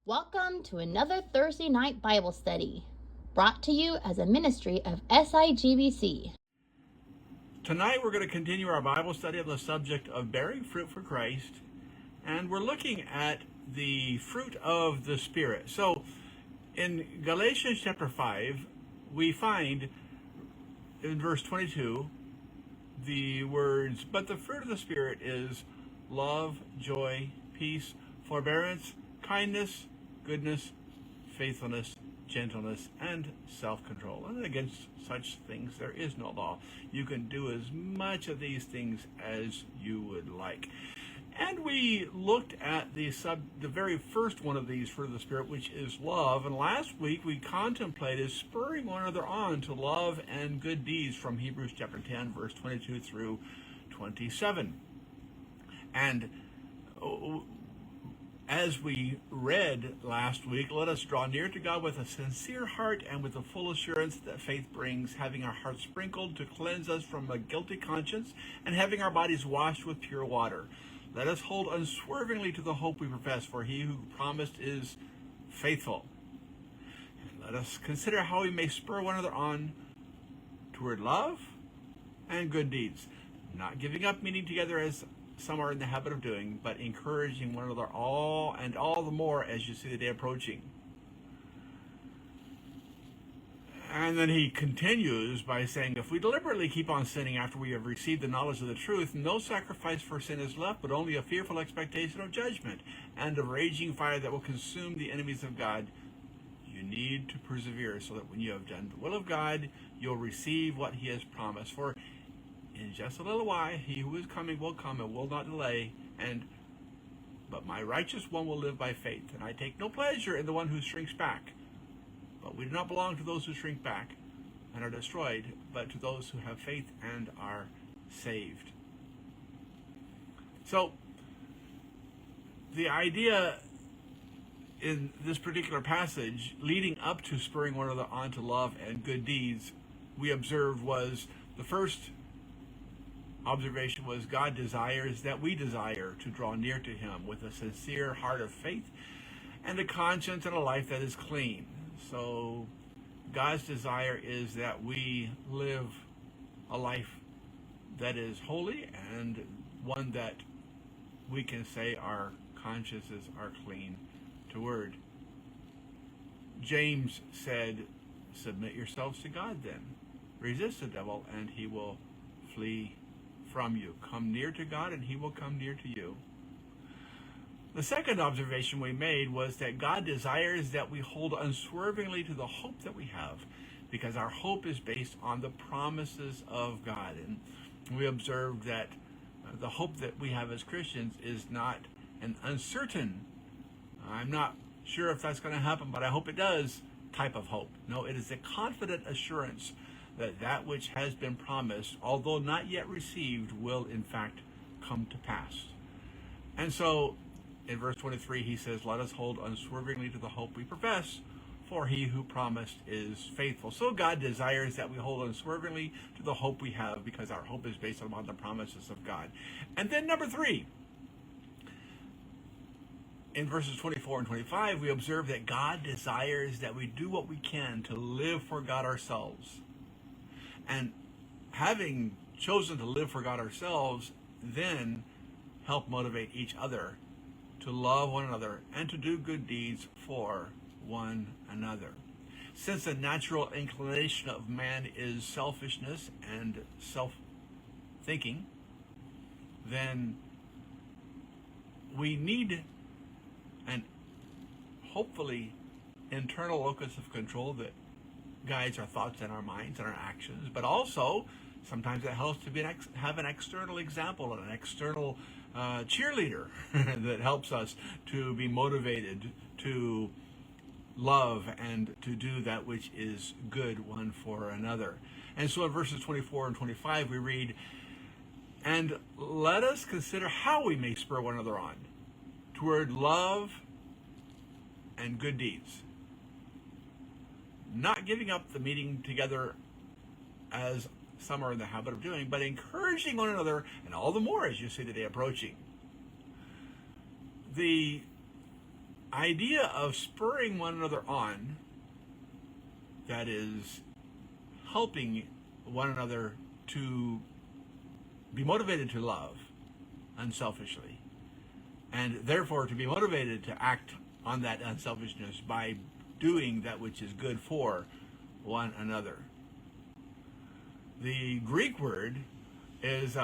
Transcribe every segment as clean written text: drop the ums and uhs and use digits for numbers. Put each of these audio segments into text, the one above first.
Welcome to another Thursday night Bible study, brought to you as a ministry of SIGBC. Tonight we're going to continue our Bible study on the subject of bearing fruit for Christ, and we're looking at the fruit of the Spirit. So in Galatians chapter 5, we find in verse 22 the words, "But the fruit of the Spirit is love, joy, peace, forbearance, kindness, goodness, faithfulness, gentleness, and self-control. And against such things there is no law." You can do as much of these things as you would like. And we looked at the very first one of these fruit of the Spirit, which is love. And last week we contemplated spurring one another on to love and good deeds from Hebrews chapter 10, verse 22 through 27. And as we read last week, let us draw near to God with a sincere heart and with the full assurance that faith brings, having our hearts sprinkled to cleanse us from a guilty conscience, and having our bodies washed with pure water. Let us hold unswervingly to the hope we profess, for he who promised is faithful. And let us consider how we may spur one another on toward love and good deeds, not giving up meeting together as some are in the habit of doing, but encouraging one another all the more as you see the day approaching. And then he continues by saying, if we deliberately keep on sinning after we have received the knowledge of the truth, no sacrifice for sin is left, but only a fearful expectation of judgment and of raging fire that will consume the enemies of God. You need to persevere so that when you have done the will of God, you'll receive what he has promised. For in just a little while, he who is coming will come and will not delay, but my righteous one will live by faith. And I take no pleasure in the one who shrinks back. But we do not belong to those who shrink back and are destroyed, but to those who have faith and are saved. So, the idea in this particular passage, leading up to spurring one another on to love and good deeds, we observed was the first observation was God desires that we desire to draw near to him with a sincere heart of faith and a conscience and a life that is clean. So God's desire is that we live a life that is holy and one that we can say our consciences are clean toward. James said, submit yourselves to God then. Resist the devil and he will flee from you. Come near to God and he will come near to you. The second observation we made was that God desires that we hold unswervingly to the hope that we have, because our hope is based on the promises of God. And we observed that the hope that we have as Christians is not an uncertain, I'm not sure if that's going to happen, but I hope it does type of hope. No, it is a confident assurance that that which has been promised, although not yet received, will in fact come to pass. And so in verse 23 he says, let us hold unswervingly to the hope we profess, for he who promised is faithful. So God desires that we hold unswervingly to the hope we have, because our hope is based upon the promises of God. And then number 3, in verses 24 and 25, we observe that God desires that we do what we can to live for God ourselves. And having chosen to live for God ourselves, then help motivate each other to love one another and to do good deeds for one another. Since the natural inclination of man is selfishness and self-thinking, then we need an hopefully internal locus of control that guides our thoughts and our minds and our actions, but also sometimes it helps to have an external example and an external cheerleader that helps us to be motivated to love and to do that which is good one for another. And so in verses 24 and 25 we read, and let us consider how we may spur one another on toward love and good deeds, not giving up the meeting together as some are in the habit of doing, but encouraging one another, and all the more as you see the day approaching. The idea of spurring one another on, that is, helping one another to be motivated to love unselfishly, and therefore to be motivated to act on that unselfishness by doing that which is good for one another. The Greek word is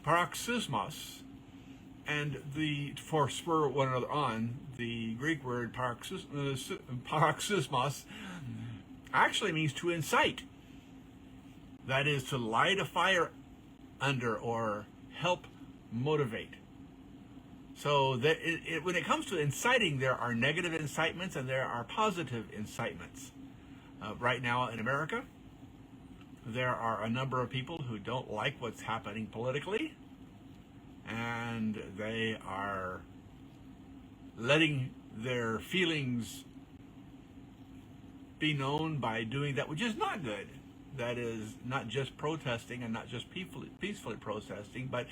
paroxysmos, and for spur one another on, the Greek word paroxysmos actually means to incite. That is, to light a fire under or help motivate. So when it comes to inciting, there are negative incitements and there are positive incitements. Right now in America, there are a number of people who don't like what's happening politically, and they are letting their feelings be known by doing that which is not good. That is, not just protesting and not just peacefully protesting, but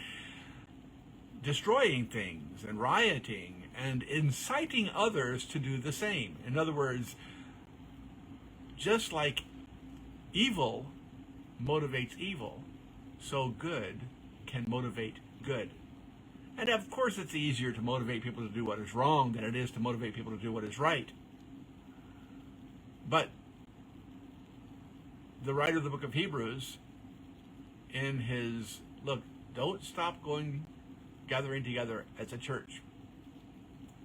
destroying things and rioting and inciting others to do the same. In other words, just like evil motivates evil, so good can motivate good. And of course, it's easier to motivate people to do what is wrong than it is to motivate people to do what is right. But the writer of the book of Hebrews, in his, look, don't stop gathering together as a church,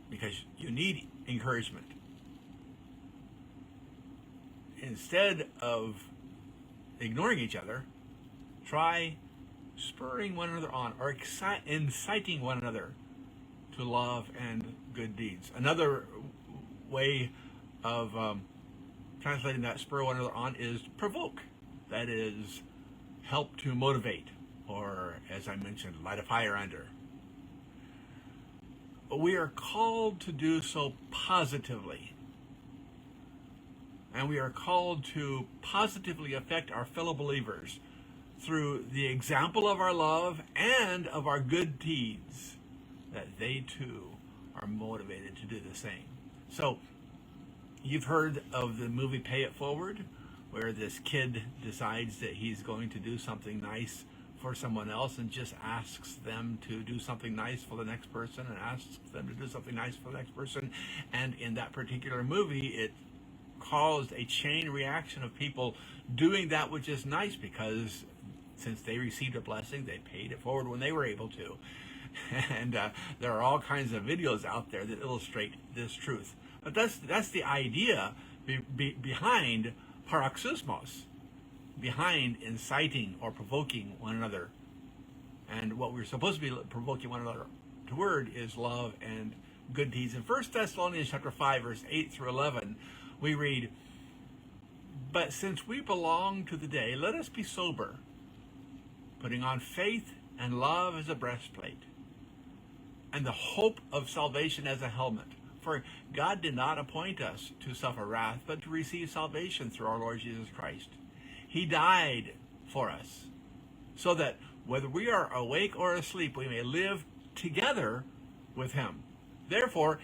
because you need encouragement. Instead of ignoring each other, try spurring one another on or inciting one another to love and good deeds. Another way of translating that spur one another on is provoke. That is, help to motivate, or as I mentioned, light a fire under. But we are called to do so positively. And we are called to positively affect our fellow believers through the example of our love and of our good deeds, that they too are motivated to do the same. So, you've heard of the movie Pay It Forward, where this kid decides that he's going to do something nice for someone else and just asks them to do something nice for the next person and asks them to do something nice for the next person. And in that particular movie, it caused a chain reaction of people doing that which is nice, because since they received a blessing, they paid it forward when they were able to. And there are all kinds of videos out there that illustrate this truth. But that's the idea behind paroxysmos, behind inciting or provoking one another. And what we're supposed to be provoking one another toward is love and good deeds. In 1 Thessalonians chapter 5, verse 8 through 11, we read, "But since we belong to the day, let us be sober, putting on faith and love as a breastplate, and the hope of salvation as a helmet. For God did not appoint us to suffer wrath, but to receive salvation through our Lord Jesus Christ. He died for us, so that whether we are awake or asleep, we may live together with him. Therefore,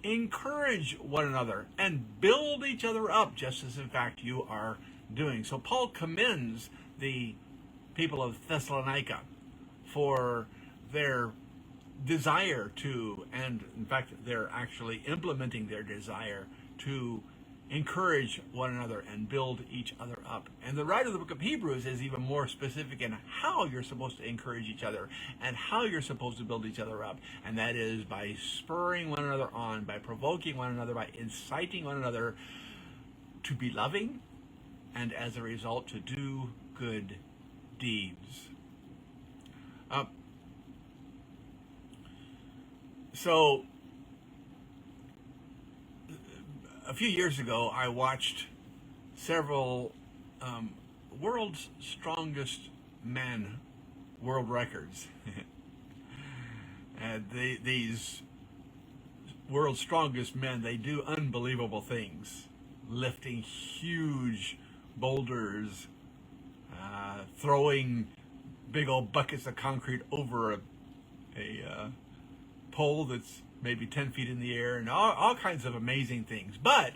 encourage one another and build each other up, just as in fact you are doing." So Paul commends the people of Thessalonica for their desire to, and in fact they're actually implementing their desire to, encourage one another and build each other up. And the writer of the book of Hebrews is even more specific in how you're supposed to encourage each other and how you're supposed to build each other up. And that is by spurring one another on, by provoking one another, by inciting one another to be loving, and as a result to do good deeds. So a few years ago, I watched several world's strongest men world records. And these world's strongest men, they do unbelievable things, lifting huge boulders, throwing big old buckets of concrete over a pole that's maybe 10 feet in the air, and all kinds of amazing things. But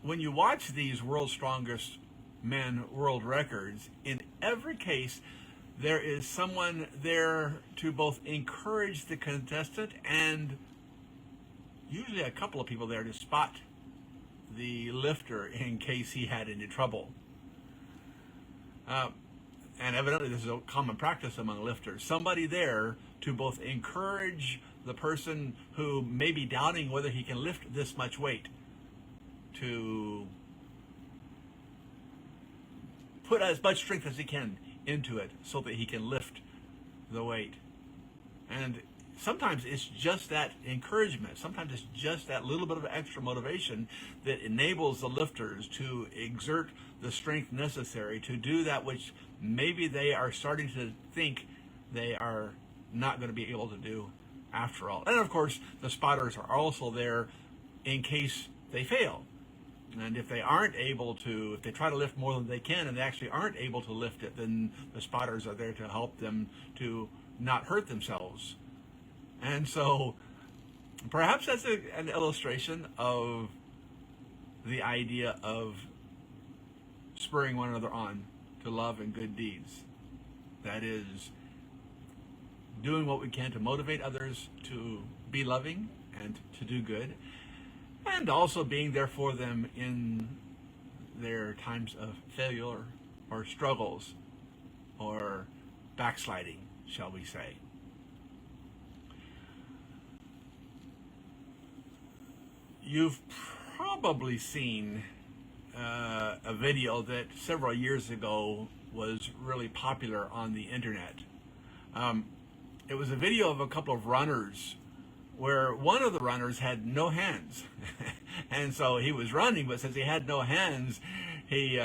when you watch these World's Strongest Men world records, in every case, there is someone there to both encourage the contestant and usually a couple of people there to spot the lifter in case he had any trouble. And evidently this is a common practice among lifters. Somebody there to both encourage the person who may be doubting whether he can lift this much weight, to put as much strength as he can into it so that he can lift the weight. And sometimes it's just that encouragement. Sometimes it's just that little bit of extra motivation that enables the lifters to exert the strength necessary to do that which maybe they are starting to think they are not going to be able to do after all. And of course, the spotters are also there in case they fail. And if they aren't able to, if they try to lift more than they can and they actually aren't able to lift it, then the spotters are there to help them to not hurt themselves. And so perhaps that's an illustration of the idea of spurring one another on to love and good deeds. That is, doing what we can to motivate others to be loving and to do good, and also being there for them in their times of failure or struggles or backsliding, shall we say. You've probably seen a video that several years ago was really popular on the internet. It was a video of a couple of runners where one of the runners had no hands. And so he was running, but since he had no hands, he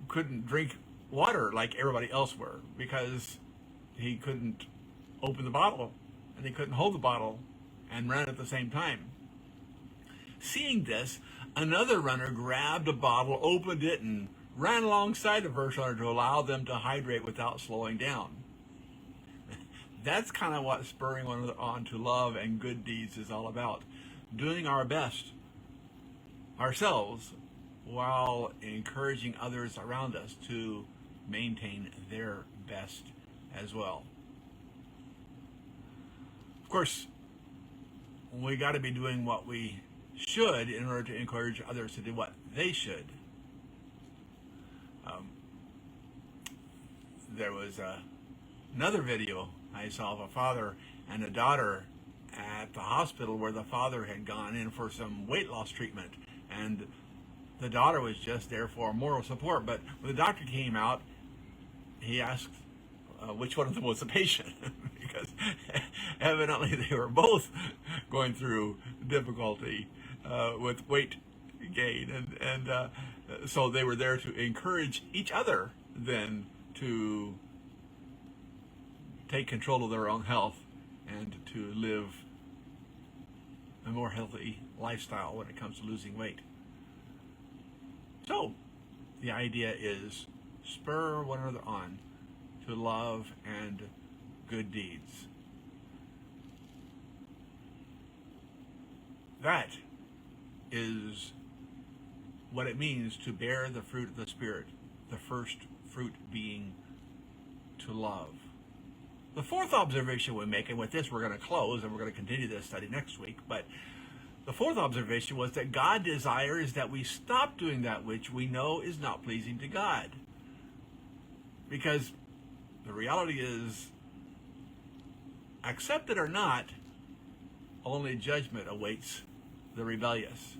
couldn't drink water like everybody else were, because he couldn't open the bottle and he couldn't hold the bottle and run at the same time. Seeing this, another runner grabbed a bottle, opened it, and ran alongside the first runner to allow them to hydrate without slowing down. That's kind of what spurring one another on to love and good deeds is all about. Doing our best ourselves while encouraging others around us to maintain their best as well. Of course, we got to be doing what we should in order to encourage others to do what they should. There was another video I saw of a father and a daughter at the hospital where the father had gone in for some weight loss treatment, and the daughter was just there for moral support. But when the doctor came out, he asked which one of them was the patient, because evidently they were both going through difficulty with weight gain, and so they were there to encourage each other then to take control of their own health and to live a more healthy lifestyle when it comes to losing weight. So the idea is spur one another on to love and good deeds. That is what it means to bear the fruit of the Spirit, the first fruit being to love. The fourth observation we make, and with this we're going to close and we're going to continue this study next week, but the fourth observation was that God desires that we stop doing that which we know is not pleasing to God. Because the reality is, accept it or not, only judgment awaits the rebellious.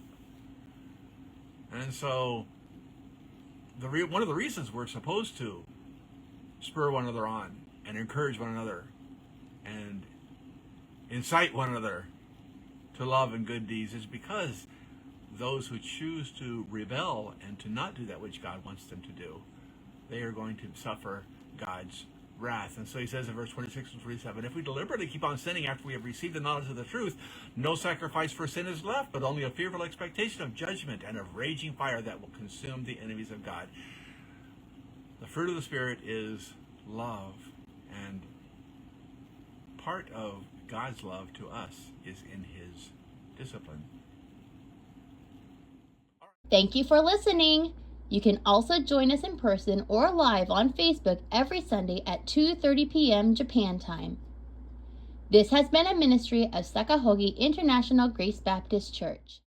And so one of the reasons we're supposed to spur one another on and encourage one another and incite one another to love and good deeds is because those who choose to rebel and to not do that which God wants them to do, they are going to suffer God's wrath. And so he says in verse 26 and 27, if we deliberately keep on sinning after we have received the knowledge of the truth, no sacrifice for sin is left, but only a fearful expectation of judgment and of raging fire that will consume the enemies of God. The fruit of the Spirit is love and part of God's love to us is in his discipline. Thank you for listening. You can also join us in person or live on Facebook every Sunday at 2:30 p.m. Japan time. This has been a ministry of Sakahogi International Grace Baptist Church.